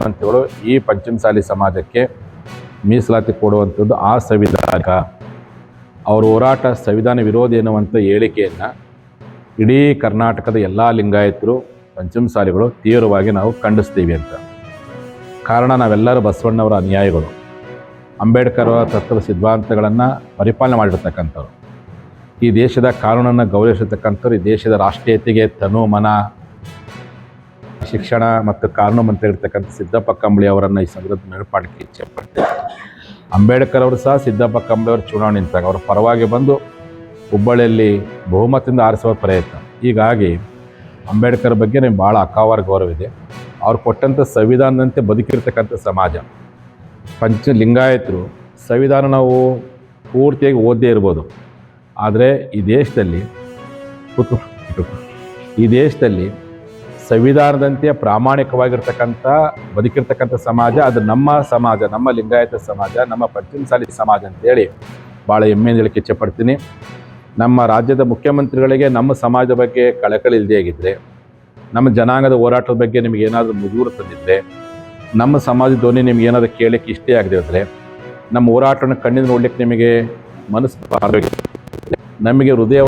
ಮುಖ್ಯಮಂತ್ರಿಗಳು ಈ ಪಂಚಮಸಾಲಿ ಸಮಾಜಕ್ಕೆ ಮೀಸಲಾತಿ ಕೊಡುವಂಥದ್ದು ಆ ಸಂವಿಧಾನಿಕ. ಅವ್ರ ಹೋರಾಟ ಸಂವಿಧಾನ ವಿರೋಧಿ ಎನ್ನುವಂಥ ಹೇಳಿಕೆಯನ್ನು ಇಡೀ ಕರ್ನಾಟಕದ ಎಲ್ಲ ಲಿಂಗಾಯತರು ಪಂಚಮಸಾಲಿಗಳು ತೀವ್ರವಾಗಿ ನಾವು ಖಂಡಿಸ್ತೀವಿ ಅಂತ. ಕಾರಣ ನಾವೆಲ್ಲರೂ ಬಸವಣ್ಣವರ ಅನುಯಾಯಿಗಳು, ಅಂಬೇಡ್ಕರ್ ಅವರ ತತ್ವ ಸಿದ್ಧಾಂತಗಳನ್ನು ಪರಿಪಾಲನೆ ಮಾಡಿರ್ತಕ್ಕಂಥವ್ರು, ಈ ದೇಶದ ಕಾನೂನನ್ನು ಗೌರವಿಸಿರ್ತಕ್ಕಂಥವ್ರು, ಈ ದೇಶದ ರಾಷ್ಟ್ರೀಯತೆಗೆ ತನು ಮನ ಶಿಕ್ಷಣ ಮತ್ತು ಕಾನೂನು ಮಂತ್ರಿ ಇರ್ತಕ್ಕಂಥ ಸಿದ್ದಪ್ಪ ಕಂಬಳಿ ಅವರನ್ನು ಈ ಸಂದರ್ಭದ ನೆನಪಾಡಲಿಕ್ಕೆ ಇಚ್ಛೆಪಡ್ತೇವೆ. ಅಂಬೇಡ್ಕರ್ ಅವರು ಸಹ ಸಿದ್ದಪ್ಪ ಕಂಬಳಿ ಅವರು ಚುನಾವಣೆ ನಿಂತಾಗ ಅವರ ಪರವಾಗಿ ಬಂದು ಹುಬ್ಬಳ್ಳಿಯಲ್ಲಿ ಬಹುಮತದಿಂದ ಆರಿಸುವ ಪ್ರಯತ್ನ. ಹೀಗಾಗಿ ಅಂಬೇಡ್ಕರ್ ಬಗ್ಗೆ ನಿಮ್ಗೆ ಭಾಳ ಅಕಾವಾರ ಗೌರವ ಇದೆ. ಅವ್ರು ಕೊಟ್ಟಂಥ ಸಂವಿಧಾನದಂತೆ ಬದುಕಿರ್ತಕ್ಕಂಥ ಸಮಾಜ ಲಿಂಗಾಯತರು. ಸಂವಿಧಾನ ನಾವು ಪೂರ್ತಿಯಾಗಿ ಓದದೇ ಇರ್ಬೋದು, ಆದರೆ ಈ ದೇಶದಲ್ಲಿ ಸಂವಿಧಾನದಂತೆ ಪ್ರಾಮಾಣಿಕವಾಗಿರ್ತಕ್ಕಂಥ ಬದುಕಿರ್ತಕ್ಕಂಥ ಸಮಾಜ ಅದು ನಮ್ಮ ಸಮಾಜ, ನಮ್ಮ ಲಿಂಗಾಯತ ಸಮಾಜ, ನಮ್ಮ ಪಂಚಮಸಾಲಿ ಸಮಾಜ ಅಂತೇಳಿ ಭಾಳ ಹೆಮ್ಮೆಯಿಂದ ಹೇಳಕ್ಕೆ ಇಚ್ಛೆಪಡ್ತೀನಿ. ನಮ್ಮ ರಾಜ್ಯದ ಮುಖ್ಯಮಂತ್ರಿಗಳಿಗೆ ನಮ್ಮ ಸಮಾಜದ ಬಗ್ಗೆ ಕಳಕಳಿ ಇಲ್ಲದೆ ಆಗಿದ್ದರೆ, ನಮ್ಮ ಜನಾಂಗದ ಹೋರಾಟದ ಬಗ್ಗೆ ನಿಮಗೆ ಏನಾದರೂ ಮುಜುಗರ ತಂದಿದ್ದರೆ, ನಮ್ಮ ಸಮಾಜದ ಧ್ವನಿ ನಿಮ್ಗೆ ಏನಾದರೂ ಕೇಳಲಿಕ್ಕೆ ಇಷ್ಟೇ ಆಗದೆ ಇದ್ದರೆ, ನಮ್ಮ ಹೋರಾಟವನ್ನು ಕಣ್ಣಿಂದ ನೋಡ್ಲಿಕ್ಕೆ ನಿಮಗೆ ಮನಸ್ಸು ನಮಗೆ ಹೃದಯ